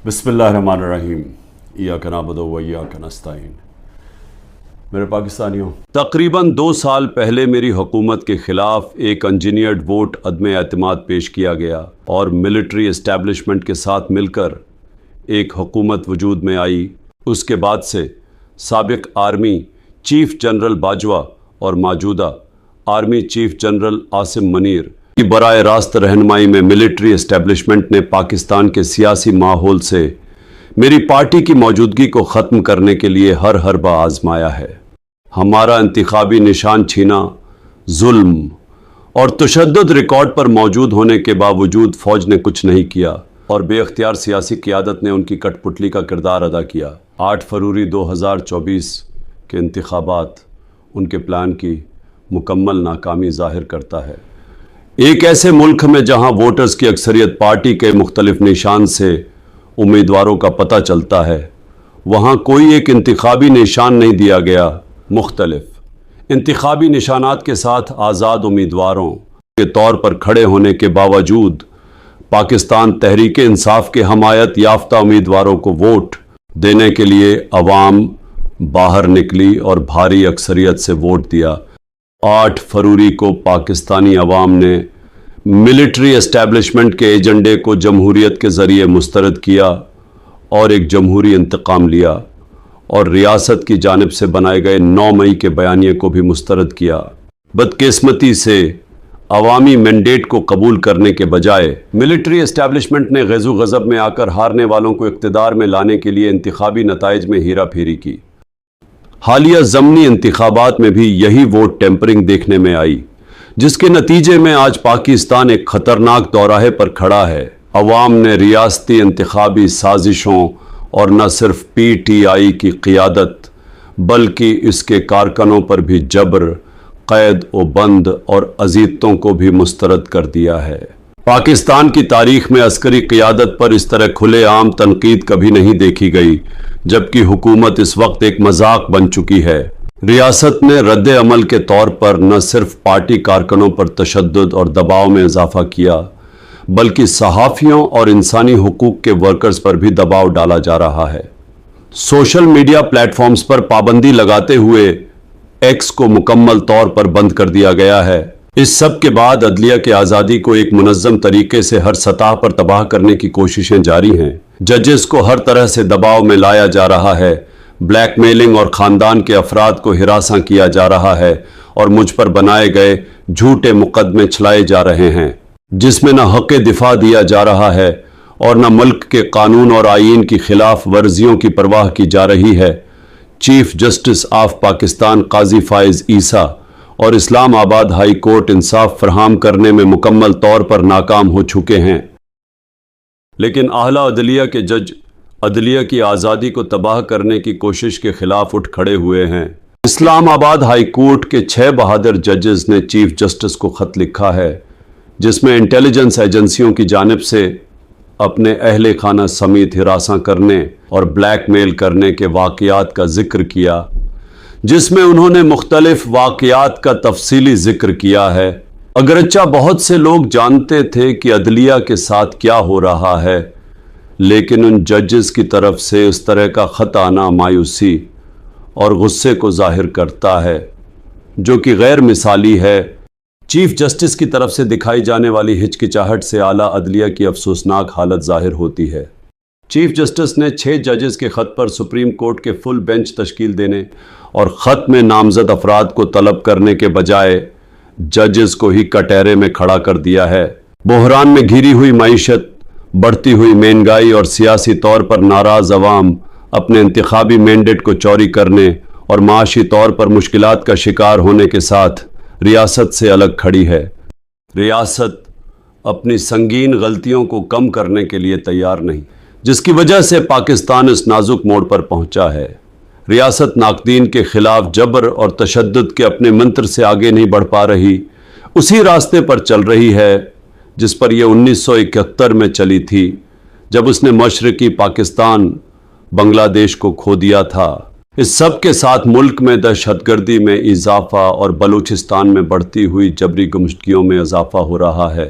بسم اللہ الرحمن الرحیم ایاک نعبد و ایاک نستعین۔ میرے پاکستانیوں، تقریباً 2 سال پہلے میری حکومت کے خلاف ایک انجینئرڈ ووٹ عدم اعتماد پیش کیا گیا اور ملٹری اسٹیبلشمنٹ کے ساتھ مل کر ایک حکومت وجود میں آئی۔ اس کے بعد سے سابق آرمی چیف جنرل باجوہ اور موجودہ army chief general Asim Munir کی براہ راست رہنمائی میں ملٹری اسٹیبلشمنٹ نے پاکستان کے سیاسی ماحول سے میری پارٹی کی موجودگی کو ختم کرنے کے لیے ہر حربہ آزمایا ہے۔ ہمارا انتخابی نشان چھینا، ظلم اور تشدد ریکارڈ پر موجود ہونے کے باوجود فوج نے کچھ نہیں کیا اور بے اختیار سیاسی قیادت نے ان کی کٹ پتلی کا کردار ادا کیا۔ 8 فروری 2024 کے انتخابات ان کے پلان کی مکمل ناکامی ظاہر کرتا ہے۔ ایک ایسے ملک میں جہاں ووٹرز کی اکثریت پارٹی کے مختلف نشان سے امیدواروں کا پتہ چلتا ہے، وہاں کوئی ایک انتخابی نشان نہیں دیا گیا۔ مختلف انتخابی نشانات کے ساتھ آزاد امیدواروں کے طور پر کھڑے ہونے کے باوجود پاکستان تحریک انصاف کے حمایت یافتہ امیدواروں کو ووٹ دینے کے لیے عوام باہر نکلی اور بھاری اکثریت سے ووٹ دیا۔ 8 فروری کو پاکستانی عوام نے ملٹری اسٹیبلشمنٹ کے ایجنڈے کو جمہوریت کے ذریعے مسترد کیا اور ایک جمہوری انتقام لیا اور ریاست کی جانب سے بنائے گئے 9 مئی کے بیانیے کو بھی مسترد کیا۔ بدقسمتی سے عوامی مینڈیٹ کو قبول کرنے کے بجائے ملٹری اسٹیبلشمنٹ نے غیظ و غضب میں آ کر ہارنے والوں کو اقتدار میں لانے کے لیے انتخابی نتائج میں ہیرا پھیری کی۔ حالیہ ضمنی انتخابات میں بھی یہی ووٹ ٹیمپرنگ دیکھنے میں آئی، جس کے نتیجے میں آج پاکستان ایک خطرناک دوراہے پر کھڑا ہے۔ عوام نے ریاستی انتخابی سازشوں اور نہ صرف پی ٹی آئی کی قیادت بلکہ اس کے کارکنوں پر بھی جبر، قید و بند اور اذیتوں کو بھی مسترد کر دیا ہے۔ پاکستان کی تاریخ میں عسکری قیادت پر اس طرح کھلے عام تنقید کبھی نہیں دیکھی گئی، جبکہ حکومت اس وقت ایک مذاق بن چکی ہے۔ ریاست نے رد عمل کے طور پر نہ صرف پارٹی کارکنوں پر تشدد اور دباؤ میں اضافہ کیا بلکہ صحافیوں اور انسانی حقوق کے ورکرز پر بھی دباؤ ڈالا جا رہا ہے۔ سوشل میڈیا پلیٹ فارمز پر پابندی لگاتے ہوئے ایکس کو مکمل طور پر بند کر دیا گیا ہے۔ اس سب کے بعد عدلیہ کی آزادی کو ایک منظم طریقے سے ہر سطح پر تباہ کرنے کی کوششیں جاری ہیں۔ ججز کو ہر طرح سے دباؤ میں لایا جا رہا ہے، بلیک میلنگ اور خاندان کے افراد کو ہراساں کیا جا رہا ہے اور مجھ پر بنائے گئے جھوٹے مقدمے چلائے جا رہے ہیں، جس میں نہ حق دفاع دیا جا رہا ہے اور نہ ملک کے قانون اور آئین کی خلاف ورزیوں کی پرواہ کی جا رہی ہے۔ چیف جسٹس آف پاکستان قاضی فائز عیسیٰ اور اسلام آباد ہائی کورٹ انصاف فراہم کرنے میں مکمل طور پر ناکام ہو چکے ہیں، لیکن اعلیٰ عدلیہ کے جج عدلیہ کی آزادی کو تباہ کرنے کی کوشش کے خلاف اٹھ کھڑے ہوئے ہیں۔ اسلام آباد ہائی کورٹ کے 6 بہادر ججز نے چیف جسٹس کو خط لکھا ہے، جس میں انٹیلیجنس ایجنسیوں کی جانب سے اپنے اہل خانہ سمیت ہراساں کرنے اور بلیک میل کرنے کے واقعات کا ذکر کیا، جس میں انہوں نے مختلف واقعات کا تفصیلی ذکر کیا ہے۔ اگرچہ بہت سے لوگ جانتے تھے کہ عدلیہ کے ساتھ کیا ہو رہا ہے، لیکن ان ججز کی طرف سے اس طرح کا خط آنا مایوسی اور غصے کو ظاہر کرتا ہے، جو کہ غیر مثالی ہے۔ چیف جسٹس کی طرف سے دکھائی جانے والی ہچکچاہٹ سے اعلیٰ عدلیہ کی افسوسناک حالت ظاہر ہوتی ہے۔ چیف جسٹس نے 6 ججز کے خط پر سپریم کورٹ کے فل بینچ تشکیل دینے اور خط میں نامزد افراد کو طلب کرنے کے بجائے ججز کو ہی کٹہرے میں کھڑا کر دیا ہے۔ بحران میں گھری ہوئی معیشت، بڑھتی ہوئی مہنگائی اور سیاسی طور پر ناراض عوام اپنے انتخابی مینڈیٹ کو چوری کرنے اور معاشی طور پر مشکلات کا شکار ہونے کے ساتھ ریاست سے الگ کھڑی ہے۔ ریاست اپنی سنگین غلطیوں کو کم کرنے کے لیے تیار نہیں، جس کی وجہ سے پاکستان اس نازک موڑ پر پہنچا ہے۔ ریاست ناقدین کے خلاف جبر اور تشدد کے اپنے منتر سے آگے نہیں بڑھ پا رہی، اسی راستے پر چل رہی ہے جس پر یہ 1971 میں چلی تھی، جب اس نے مشرقی پاکستان بنگلہ دیش کو کھو دیا تھا۔ اس سب کے ساتھ ملک میں دہشت گردی میں اضافہ اور بلوچستان میں بڑھتی ہوئی جبری گمشدگیوں میں اضافہ ہو رہا ہے۔